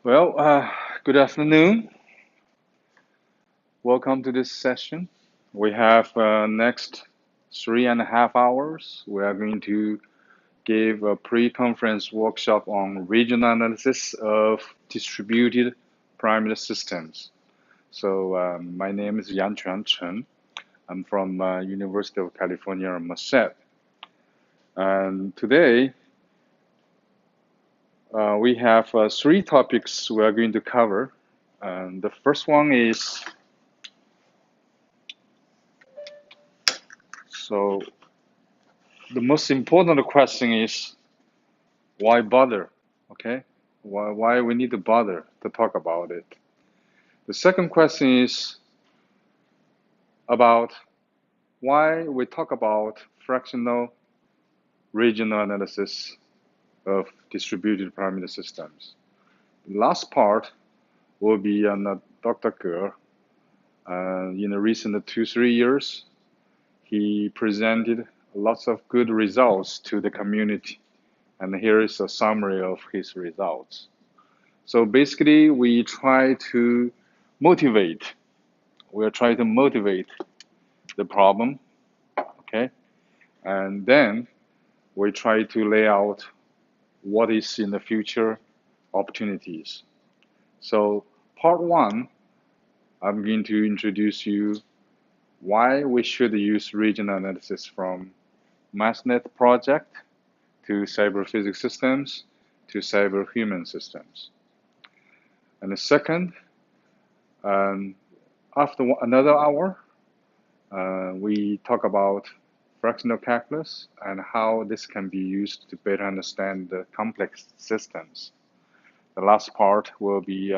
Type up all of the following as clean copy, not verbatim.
Well, good afternoon. Welcome to this session. We have next 3.5 hours. We are going to give a pre-conference workshop on regional analysis of distributed pyramid systems. So my name is YangQuan Chen. I'm from University of California, Merced. And today we have three topics we are going to cover. And the first one is so the most important question is why bother? Okay, why we need to bother to talk about it? The second question is about why we talk about fractional regional analysis of distributed pyramid systems. The last part will be on Dr. Ge. In the recent 2-3 years, he presented lots of good results to the community. And here is a summary of his results. So basically, we are trying to motivate the problem, okay? And then we try to lay out what is in the future opportunities. So part one, I'm going to introduce you why we should use regional analysis from Merced project to cyber physics systems to cyber human systems. And the second, after another hour, we talk about fractional calculus and how this can be used to better understand the complex systems. The last part will be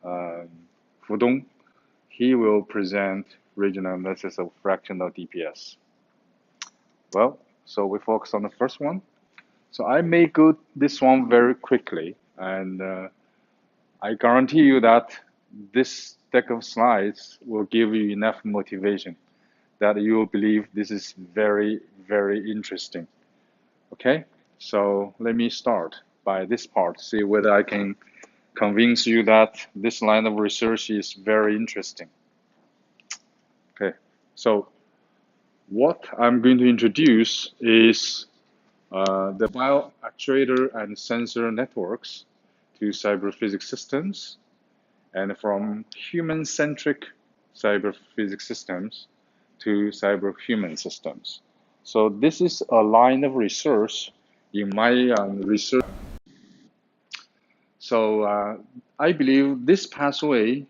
Fudong. He will present regional analysis of fractional DPS. Well, so we focus on the first one. So I may go this one very quickly, and I guarantee you that this deck of slides will give you enough motivation that you will believe this is very, very interesting. Okay, so let me start by this part, see whether I can convince you that this line of research is very interesting. Okay, so what I'm going to introduce is the bioactuator and sensor networks to cyber physics systems, and from human-centric cyber physics systems to cyber human systems. So this is a line of research in my research. So I believe this pathway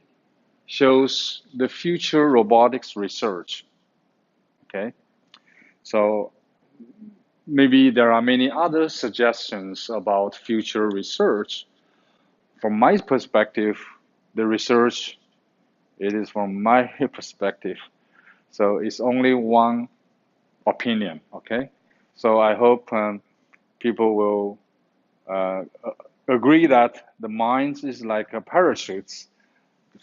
shows the future robotics research. Okay, so maybe there are many other suggestions about future research. From my perspective, the research, it is from my perspective. So it's only one opinion, okay? So I hope people will agree that the mind is like a parachute,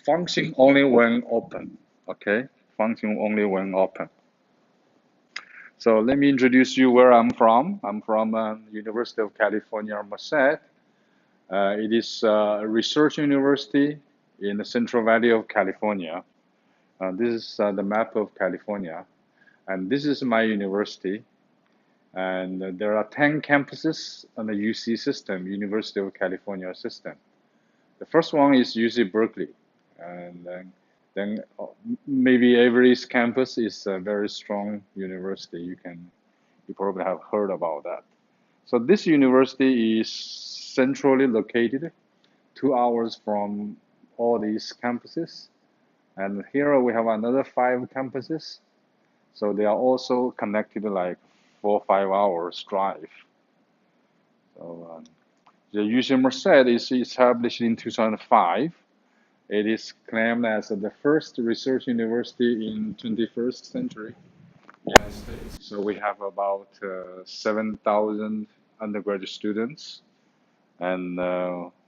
function only when open, okay? Function only when open. So let me introduce you where I'm from. I'm from University of California, Merced. It is a research university in the Central Valley of California. This is the map of California. And this is my university. And there are 10 campuses on the UC system, University of California system. The first one is UC Berkeley. And then maybe every campus is a very strong university. You probably have heard about that. So this university is centrally located, 2 hours from all these campuses. And here we have another 5 campuses. So they are also connected like 4 or 5 hours drive. So the UC Merced is established in 2005. It is claimed as the first research university in 21st century United States. So we have about 7,000 undergraduate students, and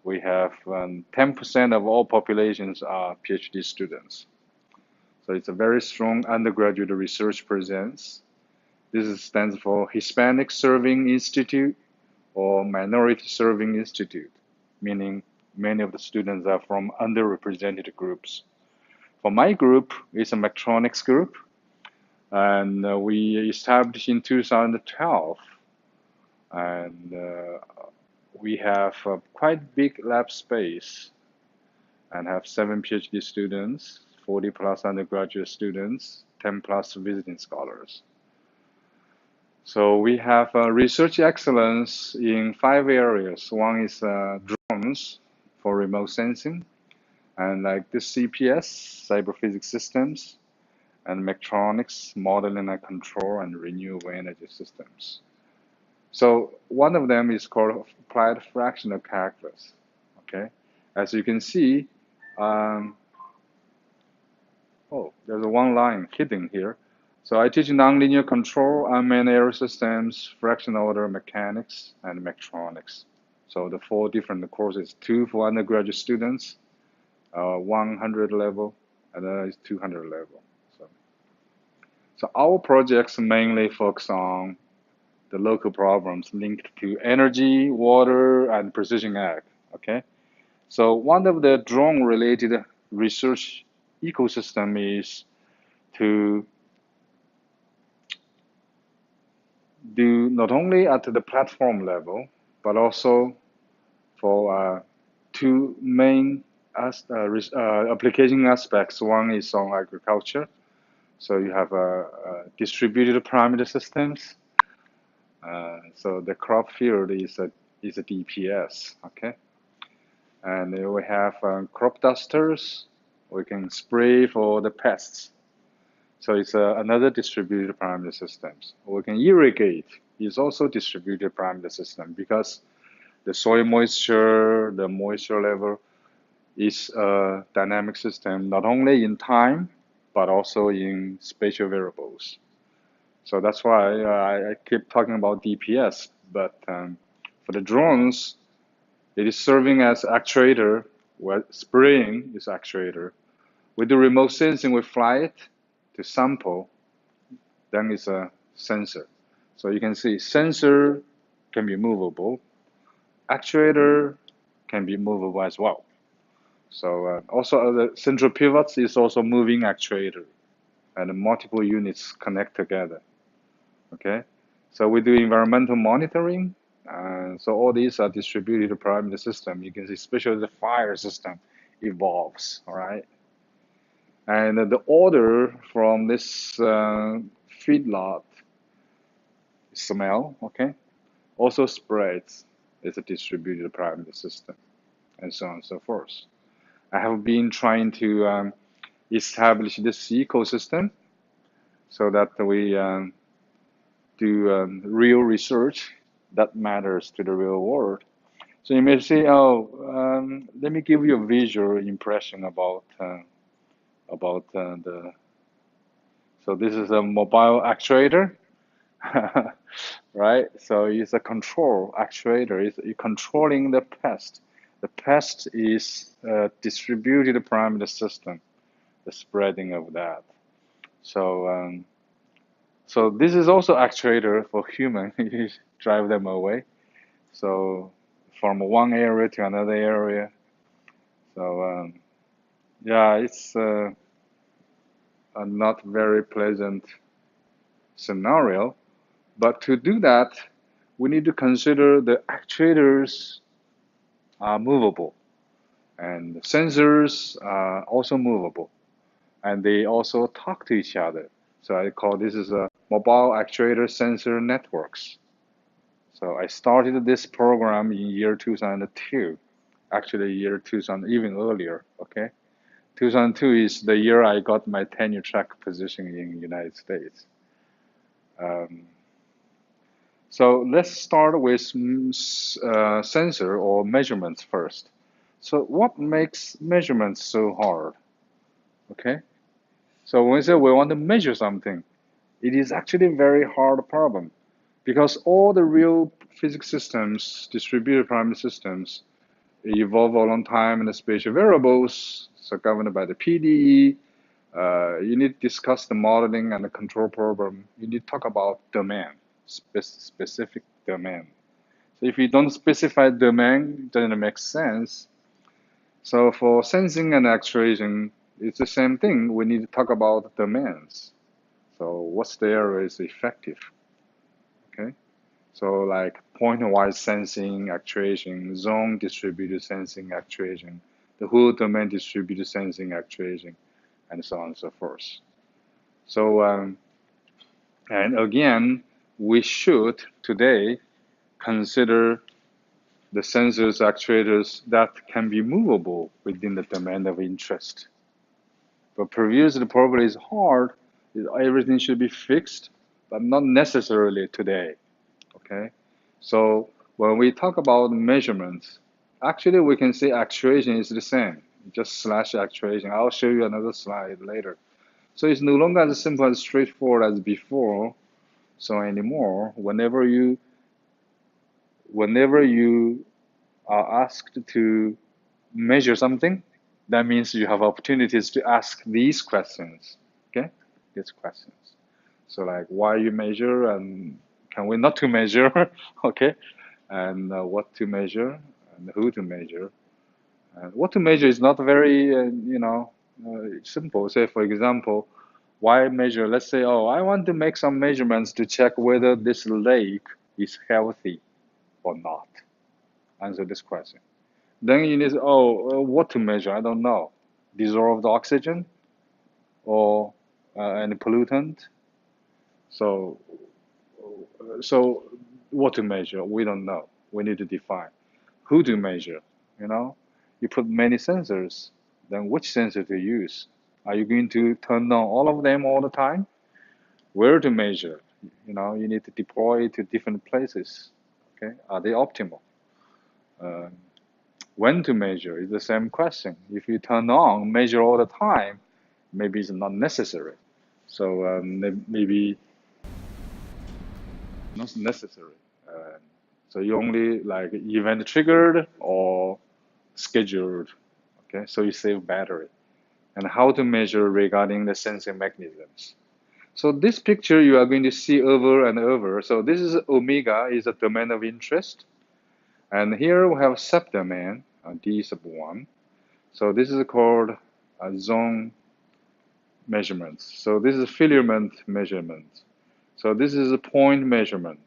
we have 10% of all populations are PhD students. So it's a very strong undergraduate research presence. This stands for Hispanic Serving Institute or Minority Serving Institute, meaning many of the students are from underrepresented groups. For my group, it's a mechatronics group, and we established in 2012, and we have a quite big lab space and have 7 PhD students, 40 plus undergraduate students, 10 plus visiting scholars. So we have research excellence in 5 areas. One is drones for remote sensing, and like the CPS, cyber physics systems, and mechatronics, modeling and control, and renewable energy systems. So one of them is called applied fractional calculus. Okay, as you can see, there's one line hidden here. So I teach nonlinear control, unmanned aerial systems, fractional order mechanics, and mechatronics. So the 4 different courses, 2 for undergraduate students, 100 level, and then is 200 level. So our projects mainly focus on the local problems linked to energy, water, and precision ag. Okay, so one of the drone-related research ecosystem is to do not only at the platform level, but also for 2 main application aspects. One is on agriculture. So you have distributed parameter systems. So the crop field is a DPS, okay? And we have crop dusters. We can spray for the pests. So it's another distributed parameter systems. We can irrigate. It's also distributed parameter system because the soil moisture, the moisture level is a dynamic system, not only in time, but also in spatial variables. So that's why I keep talking about DPS. But for the drones, it is serving as actuator, where spraying is actuator. With the remote sensing, we fly it to sample, then it's a sensor. So you can see sensor can be movable, actuator can be movable as well. So also the central pivots is also moving actuator, and multiple units connect together. Okay, so we do environmental monitoring. So all these are distributed parameter system. You can see especially the fire system evolves, all right? And the order from this feedlot smell, okay, also spreads. It's a distributed parameter system, and so on and so forth. I have been trying to establish this ecosystem so that we do real research that matters to the real world. So you may say, let me give you a visual impression about the. So this is a mobile actuator, right? So it's a control actuator. It's controlling the pest. The pest is a distributed parameter system, the spreading of that. So so this is also actuator for human. You drive them away. So from one area to another area. So yeah, it's a not very pleasant scenario. But to do that, we need to consider the actuators are movable, and the sensors are also movable, and they also talk to each other. So I call this is a mobile actuator sensor networks. So I started this program in year 2002, actually year 2000, even earlier, okay? 2002 is the year I got my tenure track position in the United States. So let's start with sensor or measurements first. So what makes measurements so hard? Okay, so when we say we want to measure something, it is actually a very hard problem because all the real physics systems, distributed parameter systems, evolve a long time in the spatial variables, so governed by the PDE. You need to discuss the modeling and the control problem. You need to talk about domain, specific domain. So if you don't specify domain, it doesn't make sense. So for sensing and actuation, it's the same thing. We need to talk about domains. So what's there is effective, okay? So like point-wise sensing, actuation, zone distributed sensing, actuation, the whole domain distributed sensing, actuation, and so on and so forth. So, and again, we should today consider the sensors, actuators that can be movable within the domain of interest. But previously, probably is hard. Everything should be fixed, but not necessarily today. Okay, so when we talk about measurements, actually we can say actuation is the same, just slash actuation. I'll show you another slide later. So it's no longer as simple and straightforward as before. So anymore, whenever you are asked to measure something, that means you have opportunities to ask these questions. Okay, these questions. So like why you measure and can we not to measure? Okay, and what to measure and who to measure. What to measure is not very simple. Say for example, why measure? Let's say, oh, I want to make some measurements to check whether this lake is healthy or not. Answer this question. Then you need, what to measure? I don't know. Dissolved oxygen or any pollutant. So, so what to measure? We don't know. We need to define. Who to measure? You know, you put many sensors. Then which sensor to use? Are you going to turn on all of them all the time? Where to measure? You know, you need to deploy to different places. Okay, are they optimal? Uh, when to measure is the same question. If you turn on, measure all the time, maybe it's not necessary. So maybe not necessary. So you only like event triggered or scheduled. Okay, so you save battery. And how to measure regarding the sensing mechanisms. So this picture you are going to see over and over. So this is omega is a domain of interest. And here we have subdomain, D sub 1. So this is called zone measurements. So this is filament measurement. So this is a point measurement.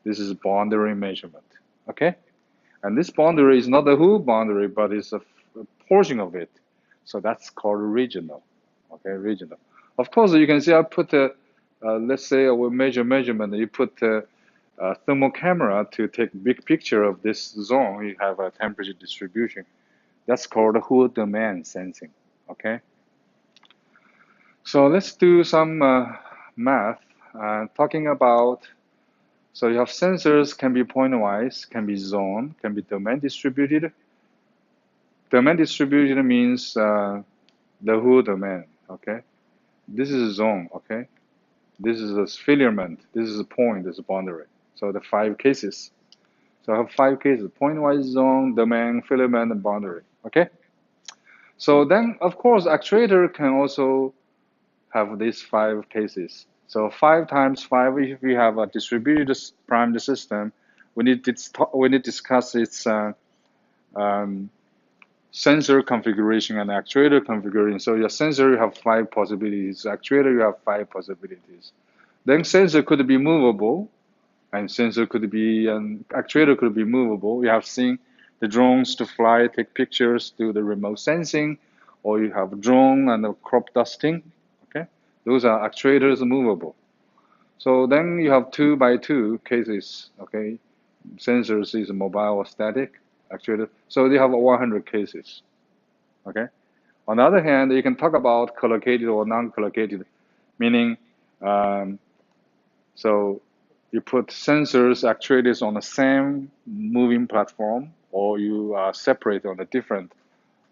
This is boundary measurement. Okay? And this boundary is not the whole boundary, but it's a portion of it. So that's called regional. Okay, regional. Of course, you can see I put let's say we measurement. You put a thermal camera to take big picture of this zone. You have a temperature distribution. That's called whole domain sensing. Okay. So let's do some math. Talking about, so you have sensors can be point-wise, can be zone, can be domain distributed. Domain distributed means the whole domain, okay? This is a zone, okay? This is a filament, this is a point, this is a boundary. So the 5 cases. So I have 5 cases, point-wise zone, domain, filament, and boundary, okay? So then, of course, actuator can also have these 5 cases. So 5 times 5, if we have a distributed primed system, we need to discuss its sensor configuration and actuator configuration. So your sensor, you have 5 possibilities. Actuator, you have 5 possibilities. Then sensor could be movable, and sensor could be, and actuator could be movable. You have seen the drones to fly, take pictures, do the remote sensing, or you have drone and the crop dusting. Okay, those are actuators movable. So then you have 2 by 2 cases. Okay, sensors is mobile or static actuator. So they have 100 cases. Okay. On the other hand, you can talk about collocated or non-collocated, meaning so you put sensors, actuators on the same moving platform, or you are separate on a different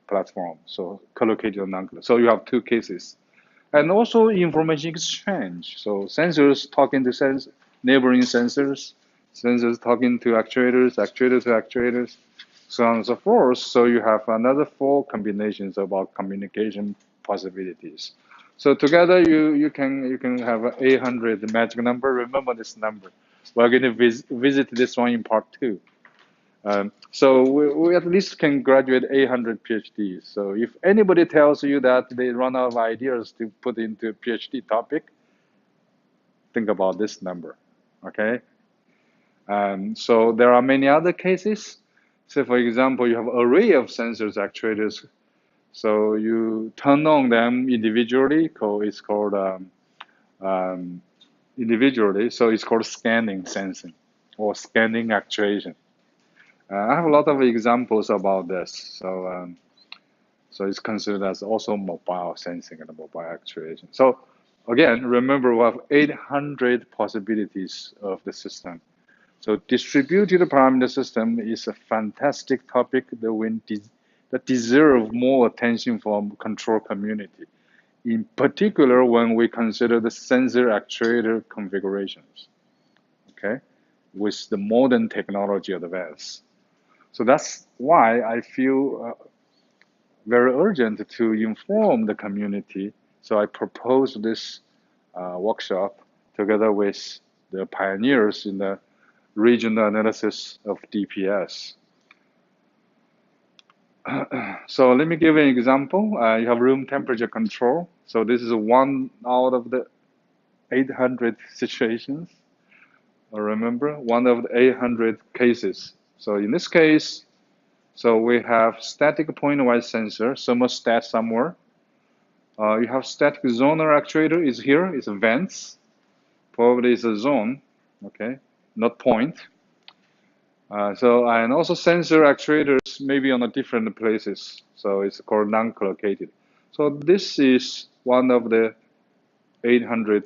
platform. So collocated or non-collocated. So you have 2 cases. And also information exchange. So sensors talking to neighboring sensors, sensors talking to actuators, actuators to actuators, so on and so forth. So you have another 4 combinations about communication possibilities. So together you can have 800, the magic number. Remember this number. We're going to visit this one in part 2. So we at least can graduate 800 PhDs. So if anybody tells you that they run out of ideas to put into a PhD topic, think about this number, okay? So there are many other cases. So for example, you have an array of sensors actuators. So you turn on them individually. It's called individually. So it's called scanning sensing or scanning actuation. I have a lot of examples about this. So it's considered as also mobile sensing and mobile actuation. So again, remember we have 800 possibilities of the system. So distributed parameter system is a fantastic topic that deserve more attention from control community. In particular, when we consider the sensor actuator configurations, okay, with the modern technology advance. So that's why I feel very urgent to inform the community. So I propose this workshop together with the pioneers in the regional analysis of DPS. So let me give an example. You have room temperature control. So this is one out of the 800 situations. Remember, one of the 800 cases. So in this case, so we have static point-wise sensor, thermostat somewhere. You have static zoner actuator is here, it's vents. Probably it's a zone, okay, not point. And also sensor actuators maybe on a different places. So it's called non-collocated. So this is one of the 800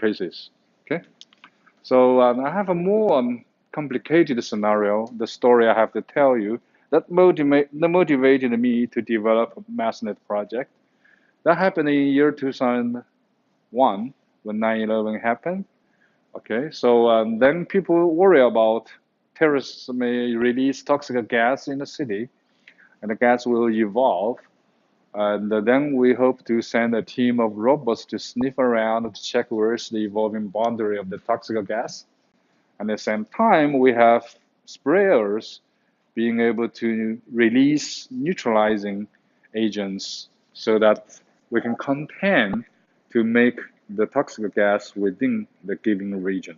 cases, okay? So I have a more complicated scenario, the story I have to tell you, that motivated me to develop a MassNet project. That happened in year 2001 when 9/11 happened. Okay, so then people worry about terrorists may release toxic gas in the city, and the gas will evolve. And then we hope to send a team of robots to sniff around to check where's the evolving boundary of the toxic gas. And at the same time, we have sprayers being able to release neutralizing agents so that we can contain to make the toxic gas within the given region.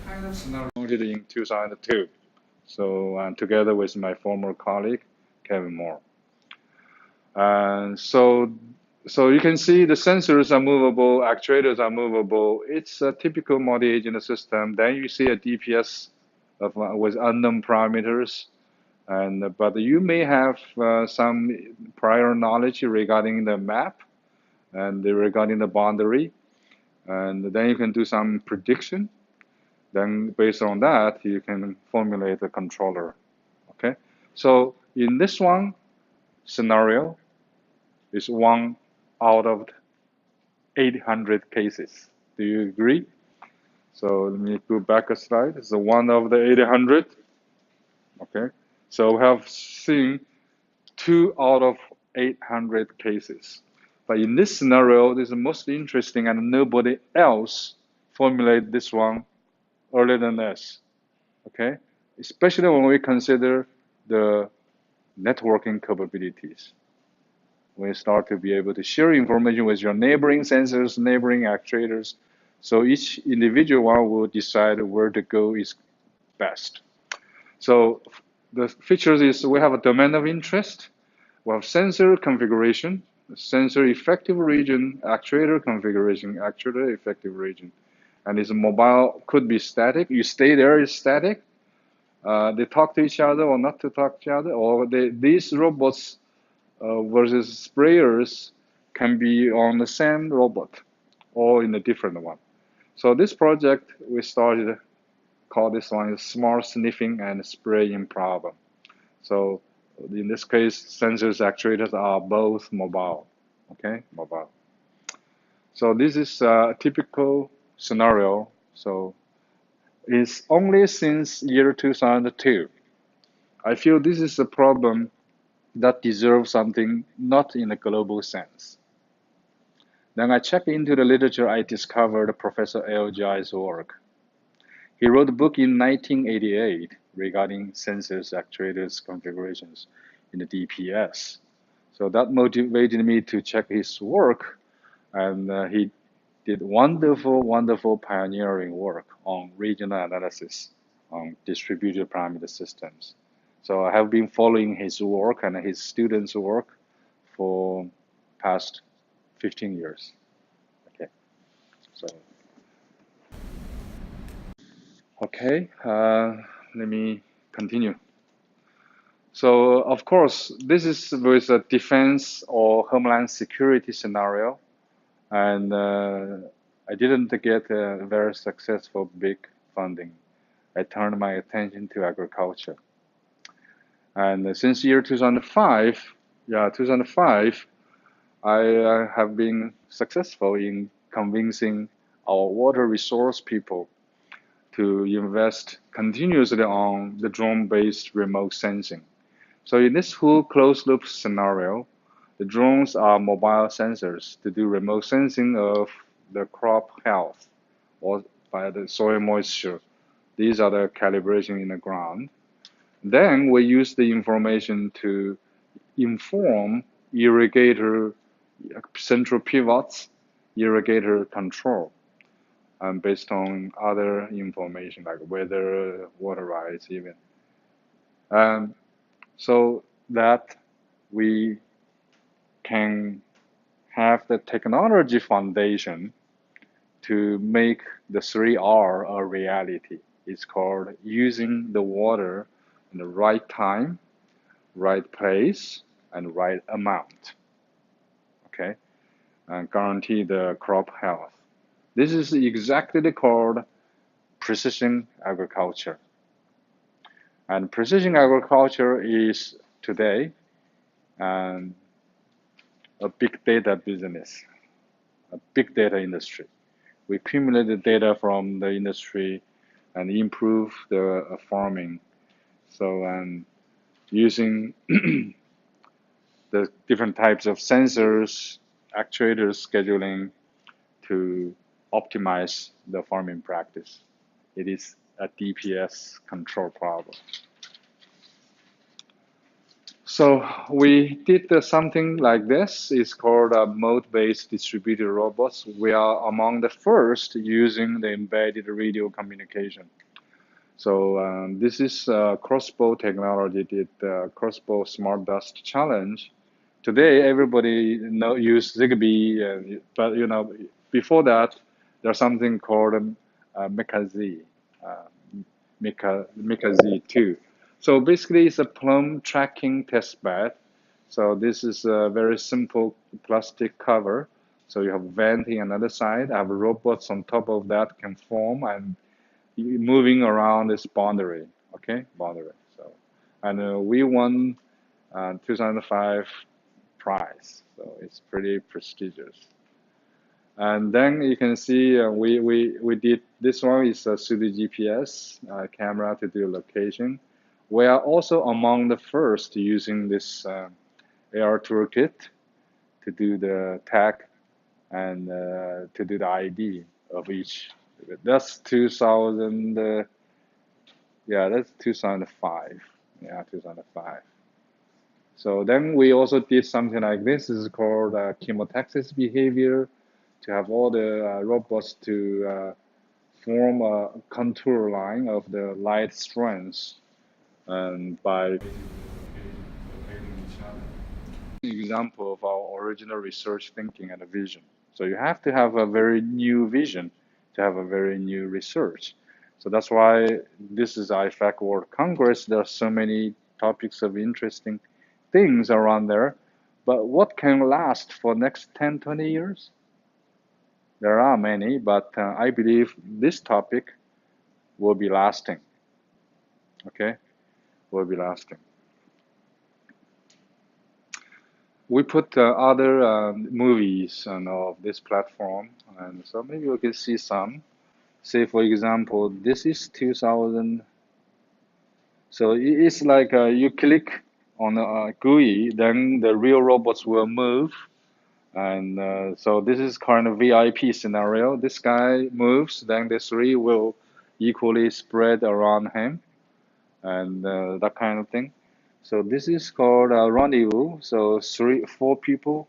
Kind of scenario in 2002. So together with my former colleague, Kevin Moore. So you can see the sensors are movable, actuators are movable. It's a typical multi-agent system. Then you see a DPS with unknown parameters. But you may have some prior knowledge regarding the map and regarding the boundary. And then you can do some prediction. Then based on that, you can formulate a controller, okay? So in this one scenario, it's one out of 800 cases. Do you agree? So let me go back a slide. It's one of the 800, okay? So we have seen 2 out of 800 cases. But in this scenario, this is most interesting and nobody else formulated this one earlier than us, okay? Especially when we consider the networking capabilities. We start to be able to share information with your neighboring sensors, neighboring actuators. So each individual one will decide where to go is best. So the features is we have a domain of interest. We have sensor configuration, sensor effective region, actuator configuration, actuator effective region. And it's mobile, could be static. You stay there, it's static. They talk to each other or not to talk to each other, or these robots versus sprayers can be on the same robot or in a different one. So this project we started, call this one is smart sniffing and spraying problem. So in this case, sensors actuators are both mobile, okay, mobile. So this is a typical scenario. So it's only since year 2002. I feel this is a problem that deserves something not in a global sense. Then I checked into the literature. I discovered Professor L. Jai's work. He wrote a book in 1988 regarding sensors, actuators, configurations in the DPS. So that motivated me to check his work, and he did wonderful pioneering work on regional analysis on distributed parameter systems. So I have been following his work and his students' work for past 15 years. Okay, so okay, let me continue. So of course, this is with a defense or homeland security scenario, and I didn't get a very successful big funding. I turned my attention to agriculture. And since year 2005, 2005, I have been successful in convincing our water resource people to invest continuously on the drone-based remote sensing. So in this whole closed-loop scenario, the drones are mobile sensors to do remote sensing of the crop health or by the soil moisture. These are the calibration in the ground. Then we use the information to inform irrigator central pivots, irrigator control, based on other information like weather, water rights even. So that we can have the technology foundation to make the 3R a reality. It's called using the water in the right time, right place, and right amount. Okay, and guarantee the crop health. This is exactly called precision agriculture. And precision agriculture is today a big data business, a big data industry. We accumulate the data from the industry and improve the farming. So using the different types of sensors, actuators, scheduling to optimize the farming practice. It is a DPS control problem. So we did something like this. It's called mode-based distributed robots. We are among the first using the embedded radio communication. So this is crossbow technology, did crossbow smart dust challenge. Today, everybody use Zigbee, but before that, there's something called Merced, Merced 2. So basically, it's a plum tracking test bed. So this is a very simple plastic cover. So you have venting on the other side. I have robots on top of that can form and moving around this boundary. Okay, boundary. So, and we won 2005 prize. So it's pretty prestigious. And then you can see we did this one is a pseudo GPS camera to do location. We are also among the first using this AR toolkit to do the tag and to do the ID of each. That's 2000. Yeah, that's 2005. Yeah, 2005. So then we also did something like this. This is called chemotaxis behavior, to have all the robots to form a contour line of the light strands and by example of our original research thinking and vision. So you have to have a very new vision to have a very new research. So that's why this is IFAC World Congress. There are so many topics of interesting things around there. But what can last for next 10, 20 years? There are many, but I believe this topic will be lasting. Okay, will be lasting. We put other movies on this platform, and so maybe we can see some. Say, for example, this is 2000. So it's like you click on a GUI, then the real robots will move. And so this is kind of VIP scenario. This guy moves, then the three will equally spread around him. and that kind of thing. So this is called a rendezvous. So 4 people.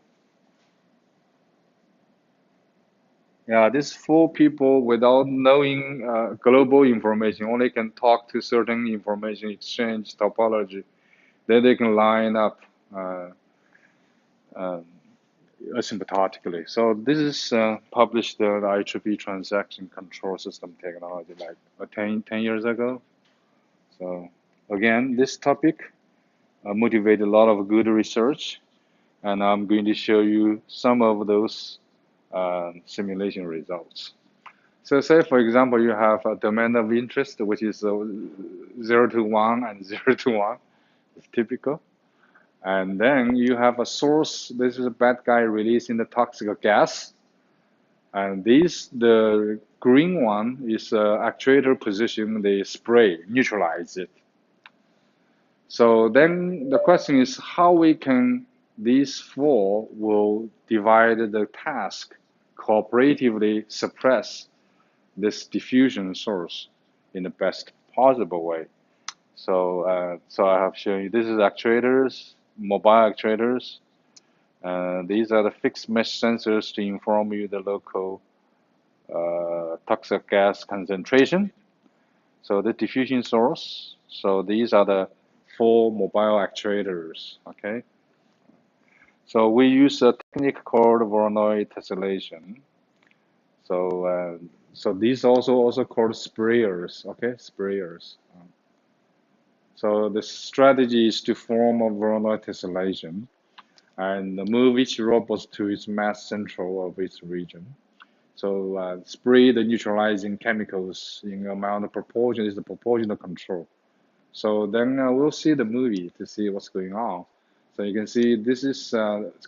Yeah, these 4 people without knowing global information only can talk to certain information exchange topology. Then they can line up uh, uh, asymptotically. So this is published the IEEE transaction control system technology like 10 years ago. So again, this topic motivated a lot of good research, and I'm going to show you some of those simulation results. So say, for example, you have a domain of interest, which is 0 to 1 and 0 to 1. It's typical. And then you have a source. This is a bad guy releasing the toxic gas. And the green one is actuator position, they spray, neutralize it. So then the question is how these 4 will divide the task, cooperatively suppress this diffusion source in the best possible way. So I have shown you, this is actuators, mobile actuators. These are the fixed mesh sensors to inform you the local toxic gas concentration. So the diffusion source. So these are the 4 mobile actuators. Okay. So we use a technique called Voronoi tessellation. So these also called sprayers. Okay, sprayers. So the strategy is to form a Voronoi tessellation and move each robot to its mass central of its region. So spray the neutralizing chemicals in amount of proportion is the proportional control. So then we'll see the movie to see what's going on. So you can see this is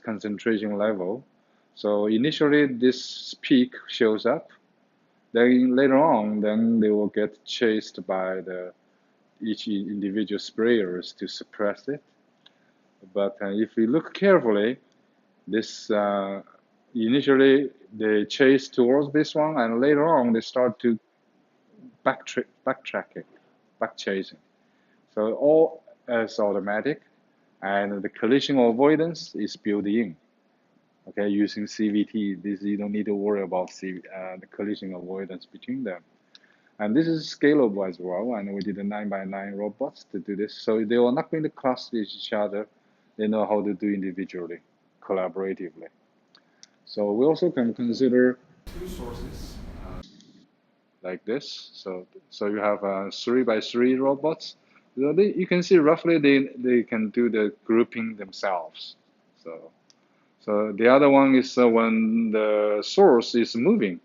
concentration level. So initially this peak shows up. Then later on, then they will get chased by each individual sprayers to suppress it. But if you look carefully, this initially they chase towards this one, and later on they start to backtracking, back chasing. So all is automatic, and the collision avoidance is built in. Okay, using CVT, this you don't need to worry about the collision avoidance between them. And this is scalable as well, and we did a 9x9 robots to do this. So they are not going to cross each other. They know how to do individually, collaboratively. So we also can consider 2 sources like this. So you have 3x3 robots. So you can see roughly they can do the grouping themselves. So the other one is when the source is moving,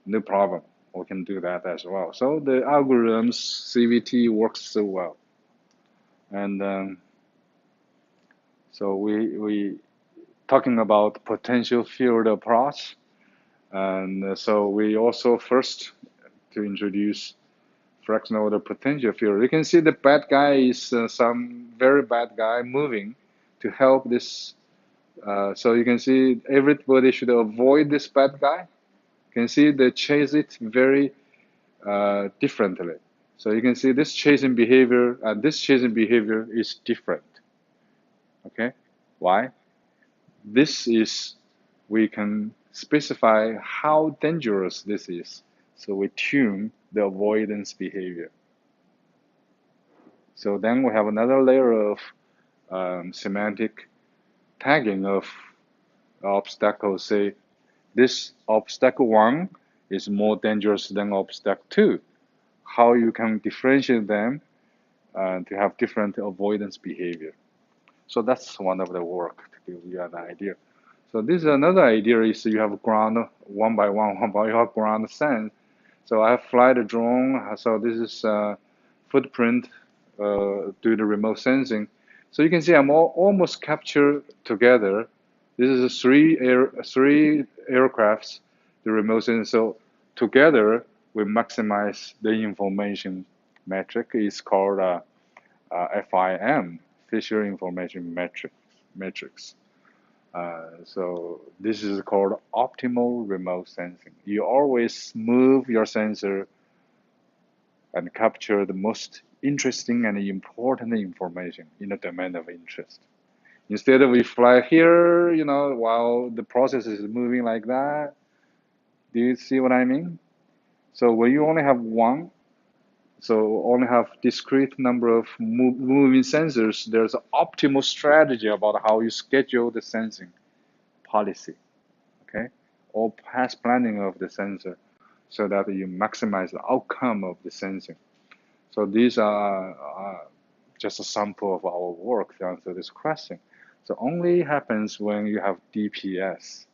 no problem. We can do that as well. So the algorithms CVT works so well. And so we talking about potential field approach. And so we also first to introduce fractional the potential field. You can see the bad guy is some very bad guy moving to help this. So you can see everybody should avoid this bad guy. You can see they chase it very differently. So you can see this chasing behavior and this chasing behavior is different. Okay, why? This is, we can specify how dangerous this is. So we tune the avoidance behavior. So then we have another layer of semantic tagging of obstacles. Say this obstacle 1 is more dangerous than obstacle 2. How you can differentiate them to have different avoidance behavior. So that's one of the work to give you an idea. So this is another idea is you have ground one by one, you have ground sense. So I fly the drone. So this is footprint do the remote sensing. So you can see I'm almost captured together. This is three aircrafts, the remote sensing. So together we maximize the information metric. It's called FIM, Fisher Information Matrix. So this is called optimal remote sensing. You always move your sensor and capture the most interesting and important information in the domain of interest. Instead of we fly here, while the process is moving like that. Do you see what I mean? So when you only have one, so only have discrete number of moving sensors, there's an optimal strategy about how you schedule the sensing policy, okay, or past planning of the sensor, so that you maximize the outcome of the sensing. So these are just a sample of our work to answer this question. So only happens when you have DPS,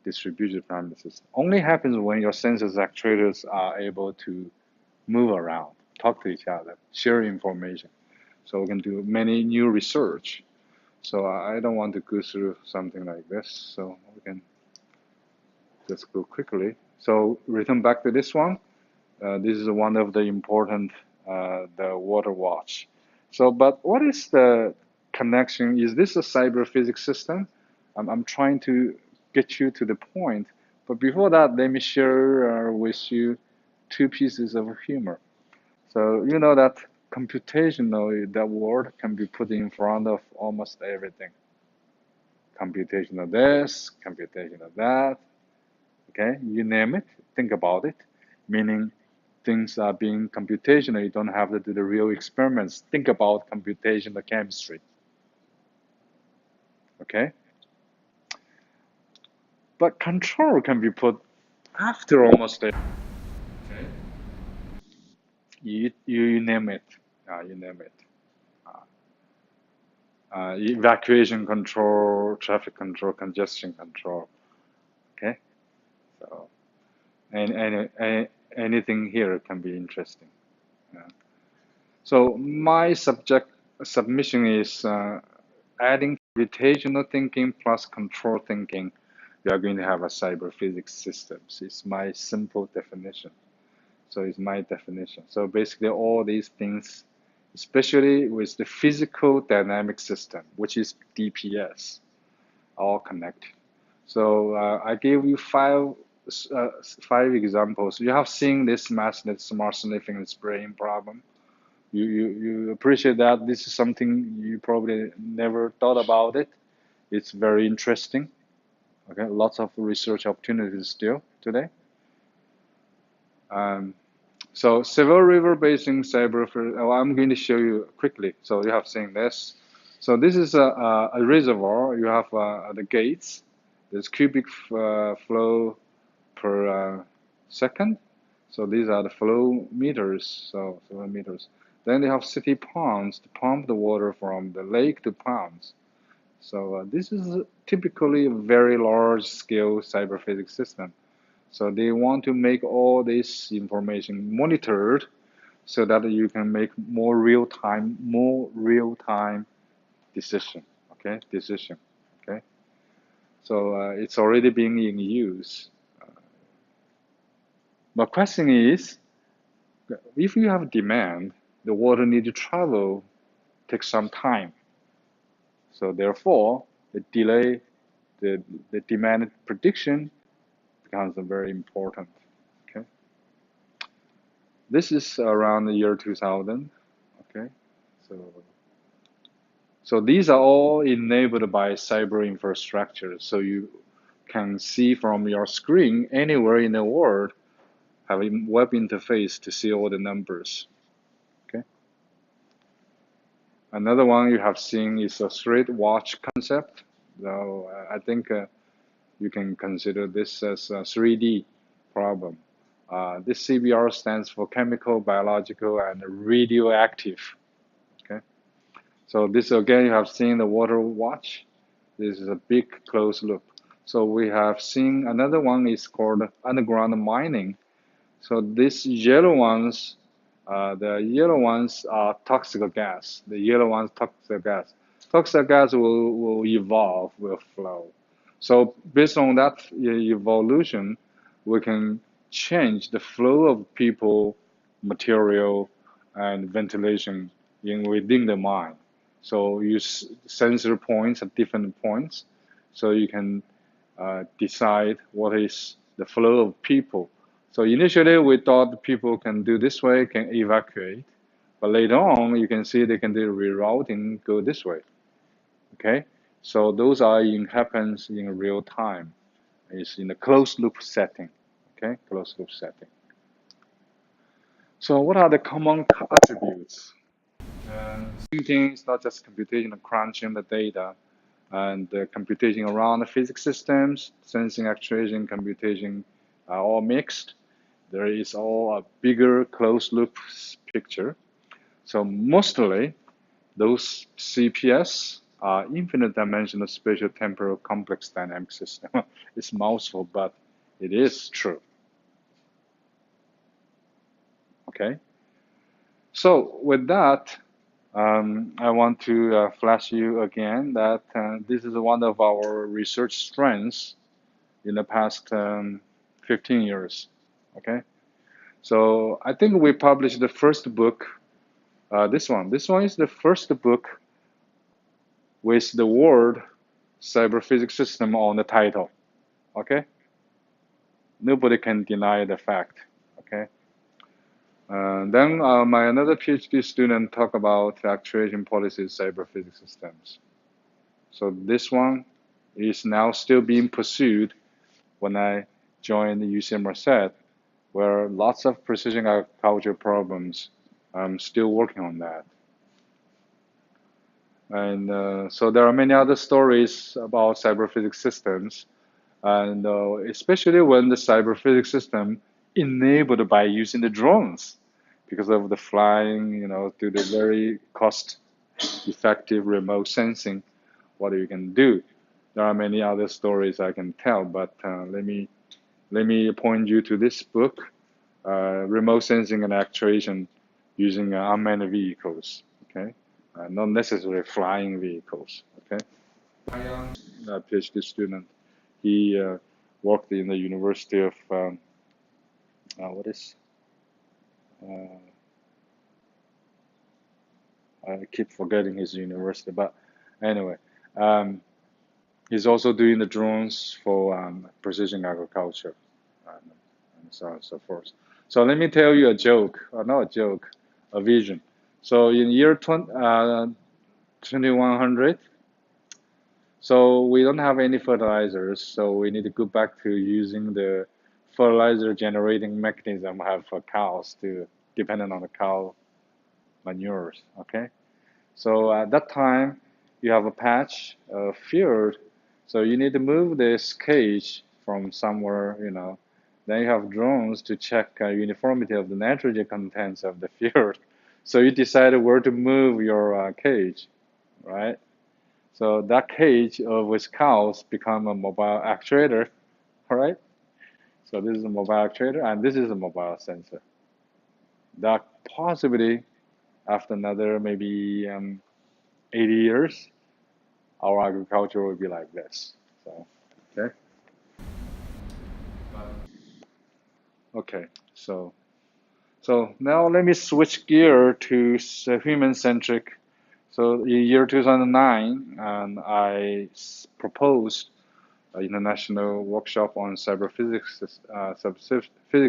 distributed parameter system. Only happens when your sensors actuators are able to move around, talk to each other, share information. So we can do many new research. So I don't want to go through something like this. So we can just go quickly. So return back to this one. This is one of the important, the water watch. So, but what is the connection? Is this a cyber physics system? I'm trying to get you to the point. But before that, let me share with you two pieces of humor. So you know that computational, that word can be put in front of almost everything. Computational this, computational that, okay? You name it, think about it, meaning things are being computational. You don't have to do the real experiments. Think about computational chemistry, okay? But control can be put after almost everything, okay? You name it, you name it. Evacuation control, traffic control, congestion control. Okay, so anything here can be interesting. Yeah. So my submission is adding computational thinking plus control thinking. We are going to have a cyber physics systems. It's my simple definition. So it's my definition. So basically all these things, especially with the physical dynamic system, which is DPS, all connected. So I gave you five examples. You have seen this Merced smart sniffing and spraying problem. You appreciate that this is something you probably never thought about it. It's very interesting. Okay, lots of research opportunities still today. So several river basin cyber. I'm going to show you quickly. So you have seen this. So this is a reservoir. You have the gates. There's cubic flow per second. So these are the flow meters. So flow meters. Then they have city ponds to pump the water from the lake to ponds. So this is typically a very large scale cyber physics system. So they want to make all this information monitored so that you can make more real time decision. Okay, decision. Okay. So it's already being in use. The question is, if you have demand, the water need to travel, takes some time. So therefore, the delay, the demand prediction becomes very important. Okay. This is around the year 2000. Okay. So these are all enabled by cyber infrastructure. So you can see from your screen anywhere in the world have a web interface to see all the numbers. Okay. Another one you have seen is a straight watch concept. So I think you can consider this as a 3D problem. This CBR stands for chemical, biological, and radioactive. Okay. So this again, you have seen the water watch. This is a big closed loop. So we have seen another one is called underground mining. So these yellow ones, the yellow ones are toxic gas. The yellow ones toxic gas. Toxic gas will evolve, will flow. So based on that evolution, we can change the flow of people, material, and ventilation within the mine. So use sensor points at different points, so you can decide what is the flow of people. So initially we thought people can do this way, can evacuate. But later on, you can see they can do rerouting, go this way. Okay, so those happens in real time. It's in a closed loop setting. Okay, closed loop setting. So what are the common attributes? Thinking is not just computation and crunching the data, and the computation around the physics systems, sensing, actuation, computation are all mixed. There is all a bigger closed loop picture. So mostly those CPS are infinite dimensional spatial temporal complex dynamic system. It's mouthful, but it is true. Okay. So with that, I want to flash you again that this is one of our research strengths in the past 15 years. Okay, so I think we published the first book. This one. This one is the first book with the word cyber physics system on the title. Okay, nobody can deny the fact. Okay. Then my another PhD student talk about actuation policies, cyber physics systems. So this one is now still being pursued when I joined the UC Merced, where lots of precision agriculture problems. I'm still working on that. And so there are many other stories about cyber physics systems, and especially when the cyber physics system enabled by using the drones because of the flying, to the very cost-effective remote sensing, what you can do. There are many other stories I can tell, but let me point you to this book, Remote Sensing and Actuation Using Unmanned Vehicles. Okay, not necessarily flying vehicles. Okay, a PhD student. He worked in the University of what is uh, I keep forgetting his university, but anyway, um, he's also doing the drones for precision agriculture, and so on and so forth. So let me tell you a joke, not a joke, a vision. So in year 2100, so we don't have any fertilizers, so we need to go back to using the fertilizer generating mechanism I have for cows to dependent on the cow manures. Okay, so at that time you have a patch, a field, so you need to move this cage from somewhere, Then you have drones to check uniformity of the nitrogen contents of the field. So you decided where to move your cage, right? So that cage with cows become a mobile actuator, all right? So this is a mobile actuator, and this is a mobile sensor. That possibly, after another maybe 80 years, our agriculture will be like this. So, okay. Okay. So now let me switch gear to human-centric. So in year 2009, I proposed an international workshop on cyber physics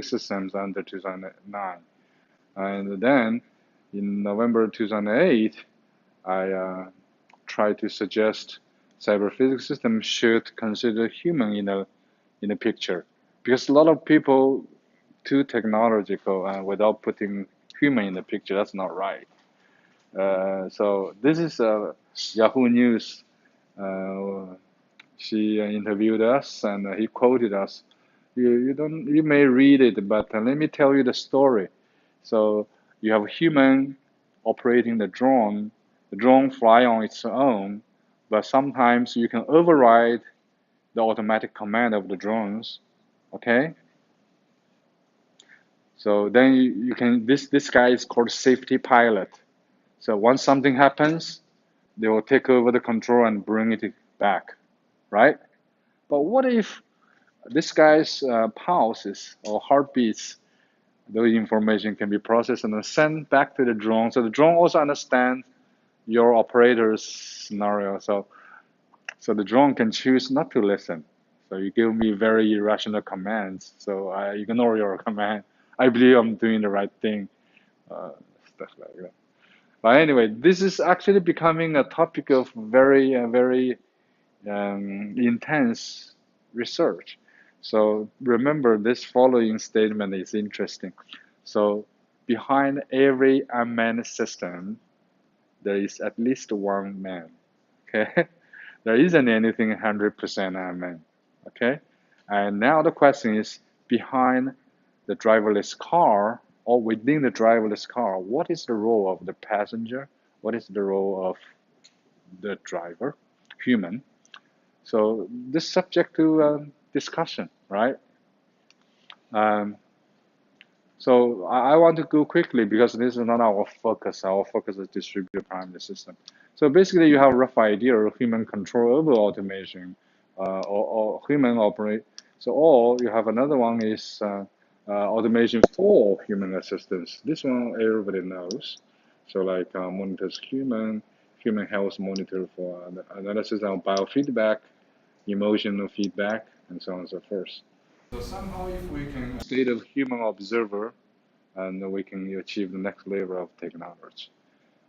systems under 2009. And then in November 2008, I tried to suggest cyber physics systems should consider human in a picture, because a lot of people too technological and without putting human in the picture. That's not right. So this is Yahoo News. Uh, she interviewed us and he quoted us. You may read it, but let me tell you the story. So you have a human operating the drone fly on its own, but sometimes you can override the automatic command of the drones. Okay, so then you can this guy is called safety pilot. So once something happens, they will take over the control and bring it back, right? But what if this guy's pulses or heartbeats, those information can be processed and then sent back to the drone. So the drone also understands your operator's scenario. So the drone can choose not to listen. So you give me very irrational commands. So I ignore your command. I believe I'm doing the right thing. Uh, Stuff like that. But anyway, this is actually becoming a topic of very intense research. So remember, this following statement is interesting. So behind every unmanned system, there is at least one man. Okay, there isn't anything 100% unmanned. Okay, and now the question is, behind the driverless car or within the driverless car, what is the role of the passenger? What is the role of the driver, human? So this is subject to discussion, right? Um, so I want to go quickly because this is not our focus. Our focus is distributed parameter system. So basically, you have a rough idea of human control over automation or human operate. So or you have another one is automation for human assistance. This one everybody knows. So like monitors human health monitor for analysis of biofeedback, emotional feedback, and so on and so forth. So somehow if we can state of human observer, and we can achieve the next level of technology.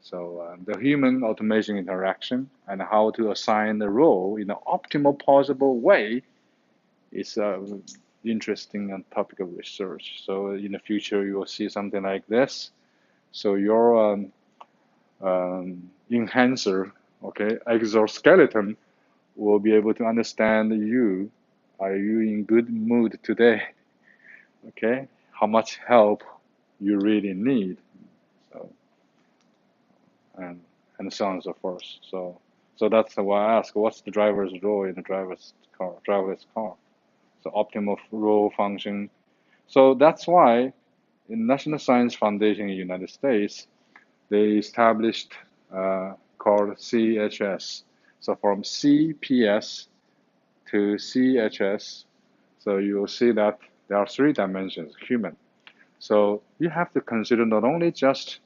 So the human automation interaction and how to assign the role in the optimal possible way is interesting and topic of research. So in the future, you will see something like this. So your enhancer, okay, exoskeleton will be able to understand you. Are you in good mood today? Okay, how much help you really need. So and so on and so forth. So that's why I ask, what's the driver's role in the driverless car? So optimal role function. So that's why in National Science Foundation in the United States, they established called CHS. So from CPS to CHS, so you will see that there are three dimensions, human. So you have to consider not only just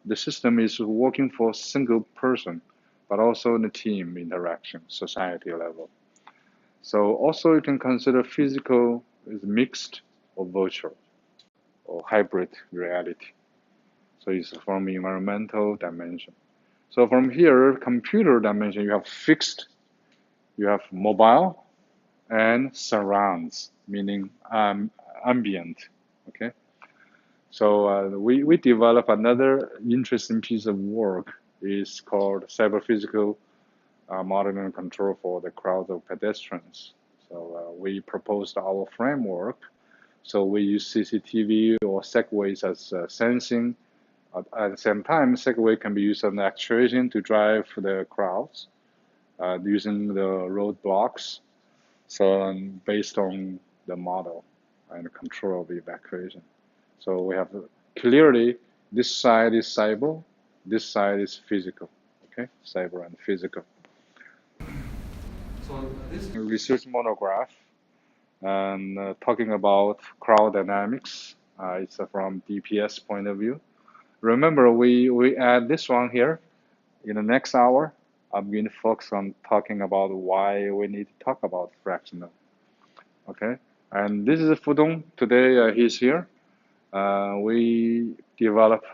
the system is working for a single person, but also in the team interaction, society level. So also you can consider physical is mixed or virtual or hybrid reality. So it's from environmental dimension. So from here, computer dimension, you have fixed, you have mobile, and surrounds, meaning ambient. Okay. So we develop another interesting piece of work is called cyber physical monitoring and control for the crowd of pedestrians. So we proposed our framework. So we use CCTV or segways as sensing. At the same time, segway can be used as an actuation to drive the crowds using the roadblocks. So based on the model and control of evacuation. So we have clearly this side is cyber, this side is physical. Okay, cyber and physical. So this research monograph and talking about crowd dynamics. It's from DPS point of view. Remember, we add this one here. In the next hour, I'm going to focus on talking about why we need to talk about fractional. Okay, and this is Fudong. Today he's here. We develop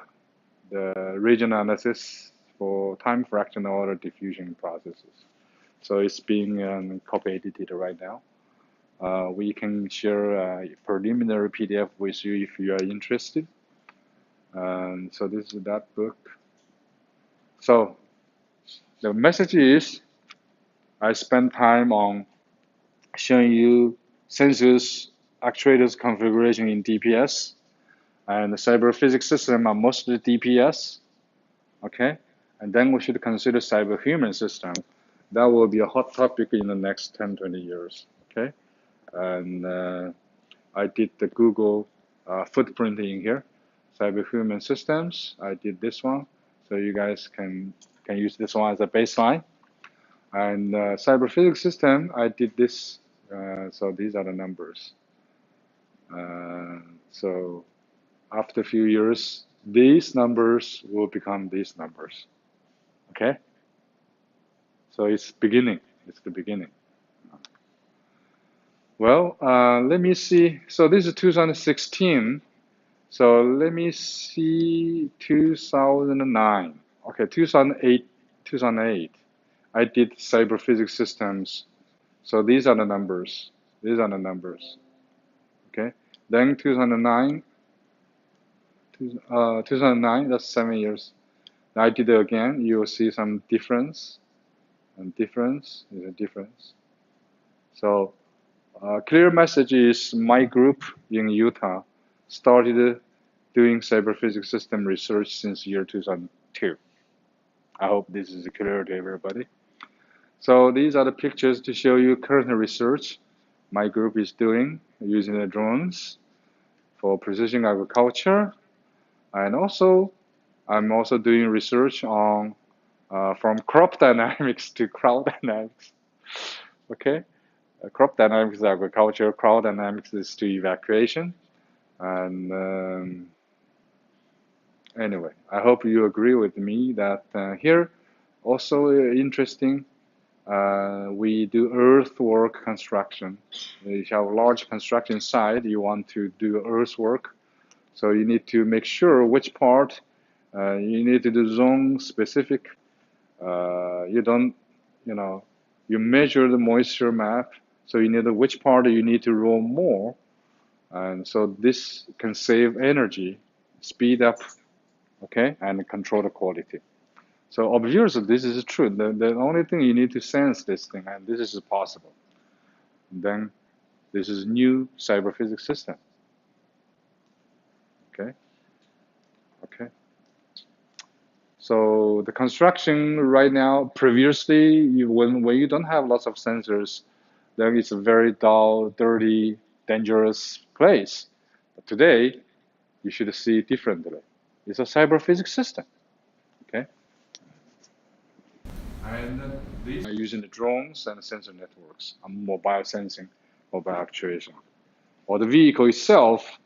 the regional analysis for time fractional order diffusion processes. So it's being copy edited right now. We can share a preliminary PDF with you if you are interested. So this is that book. So the message is, I spent time on showing you sensors, actuators configuration in DPS, and the cyber physics system are mostly DPS. Okay, and then we should consider cyber human system. That will be a hot topic in the next 10, 20 years. Okay, and I did the Google footprint in here, cyber human systems. I did this one, so you guys can use this one as a baseline. And cyber physics system, I did this. So these are the numbers. So after a few years, these numbers will become these numbers. Okay? So it's beginning. It's the beginning. Well, let me see. So this is 2016. So let me see 2009. okay, 2008, I did cyber physics systems. So these are the numbers. These are the numbers. Okay. Then 2009, 2009, that's 7 years. I did it again. You will see some difference, and difference is a difference. So clear message is my group in Utah started doing cyber physics system research since year 2002. I hope this is clear to everybody. So these are the pictures to show you current research my group is doing using the drones for precision agriculture. And also, I'm also doing research on from crop dynamics to crowd dynamics. Okay, crop dynamics is agriculture, crowd dynamics is to evacuation. And anyway, I hope you agree with me that here also interesting. We do earthwork construction. If you have a large construction site, you want to do earthwork. So you need to make sure which part you need to do zone specific. You don't, you measure the moisture map. So you need which part you need to roll more. And so this can save energy, speed up, okay, and control the quality. So obviously this is true. The only thing you need to sense this thing, and this is possible. And then this is new cyber physics system. Okay. Okay. So the construction right now, previously, when you don't have lots of sensors, then it's a very dull, dirty, dangerous place. But today, you should see it differently. It's a cyber physics system. Okay. And these are using the drones and sensor networks and mobile sensing, mobile actuation. Or the vehicle itself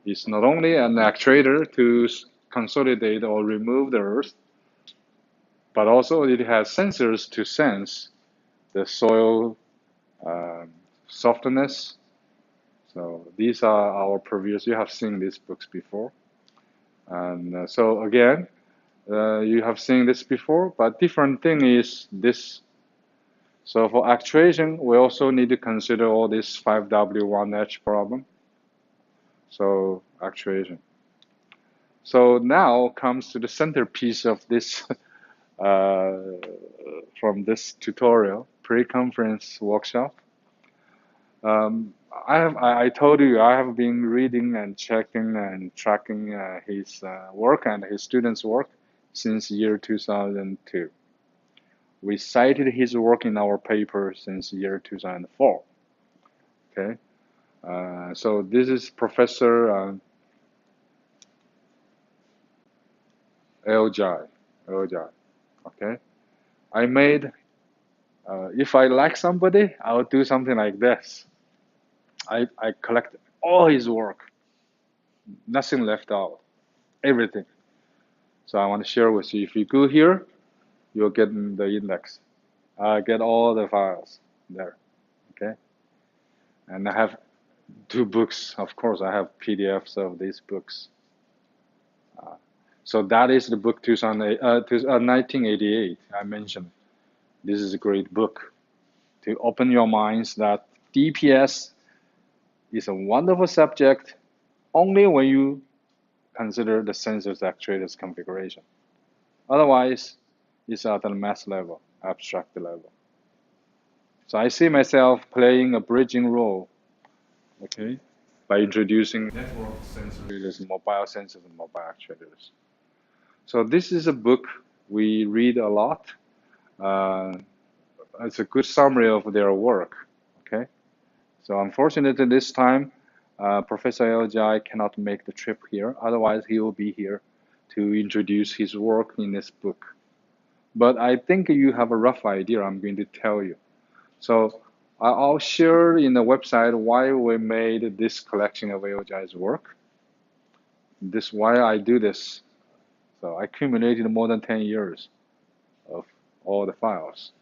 is not only an actuator to consolidate or remove the earth, but also it has sensors to sense the soil softness. So these are our previous, you have seen these books before. And so again, you have seen this before, but different thing is this. So for actuation, we also need to consider all this 5W1H problem. So actuation. So now comes to the centerpiece of this from this tutorial, pre-conference workshop. I told you I have been reading and checking and tracking his work and his students' work since year 2002. We cited his work in our paper since year 2004. Okay, so this is Professor L.J. Okay, I made. If I like somebody, I'll do something like this. I collect all his work, nothing left out, everything. So I want to share with you. If you go here, you'll get the index. I get all the files there. Okay, and I have 2 books. Of course, I have PDFs of these books. So that is the book 1988 I mentioned. This is a great book to open your minds that DPS is a wonderful subject only when you consider the sensors actuators configuration. Otherwise, it's at the math level, abstract level. So I see myself playing a bridging role, okay, by introducing network sensors, mobile sensors, and mobile actuators. So this is a book we read a lot. It's a good summary of their work, okay? So unfortunately this time, Professor L.J. cannot make the trip here. Otherwise, he will be here to introduce his work in this book. But I think you have a rough idea I'm going to tell you. So I'll share in the website why we made this collection of L.J.'s work. This why I do this. So I accumulated more than 10 years of all the files.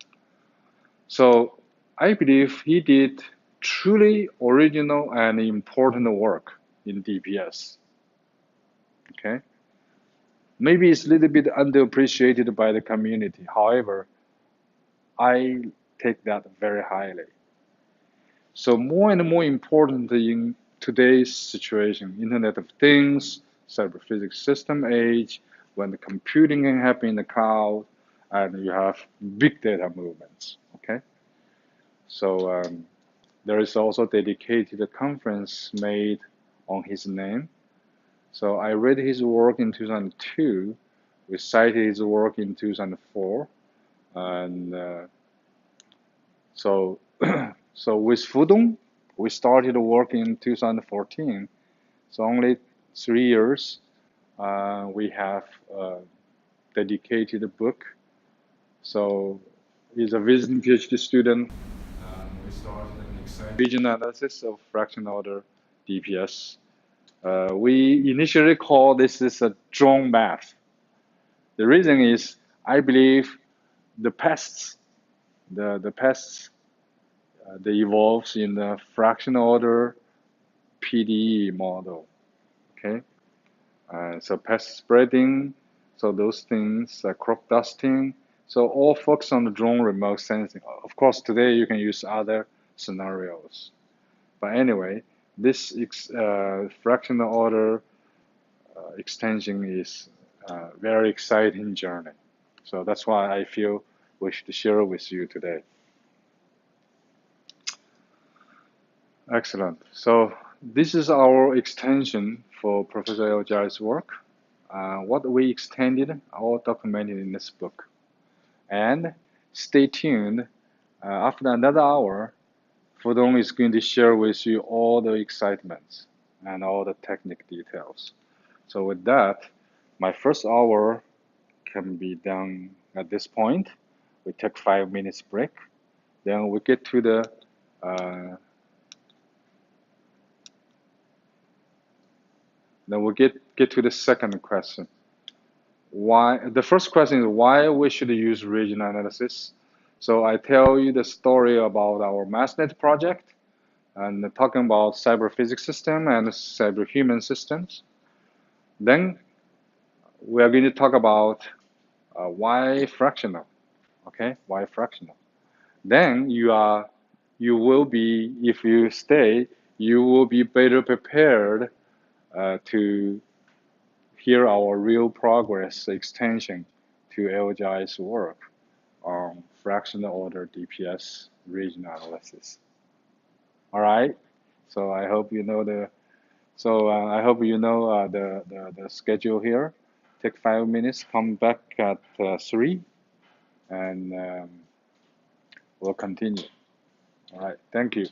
So I believe he did truly original and important work in DPS. Okay. Maybe it's a little bit underappreciated by the community. However, I take that very highly. So more and more important in today's situation, Internet of Things, cyber physics system age, when the computing can happen in the cloud, and you have big data movements. Okay, so there is also dedicated conference made on his name. So I read his work in 2002. We cited his work in 2004, and so so with Fudong, we started work in 2014. So only 3 years, we have a dedicated book. So he's a visiting PhD student. We started an exciting regional analysis of fraction order DPS. We initially call this is a drone math. The reason is I believe the pests, the pests, they evolves in the fraction order PDE model. Okay, so pest spreading, so those things, crop dusting, so all focus on the drone remote sensing. Of course, today you can use other scenarios, but anyway, this fractional order extension is a very exciting journey. So that's why I feel we should share with you today. Excellent. So this is our extension for Professor Eljar's work. What we extended, all documented in this book. And stay tuned. After another hour, Fudong is going to share with you all the excitements and all the technical details. So with that, my first hour can be done at this point. We take 5 minutes break. Then we get to the to the second question. Why? The first question is why we should use regional analysis. So I tell you the story about our Merced project and talking about cyber physics system and cyber human systems. Then we are going to talk about why fractional. Okay, why fractional? Then you will be, if you stay, you will be better prepared to hear our real progress extension to LGI's work on fractional order DPS regional analysis. All right. So I hope you know the. So I hope you know the schedule here. Take 5 minutes. Come back at 3, and we'll continue. All right. Thank you.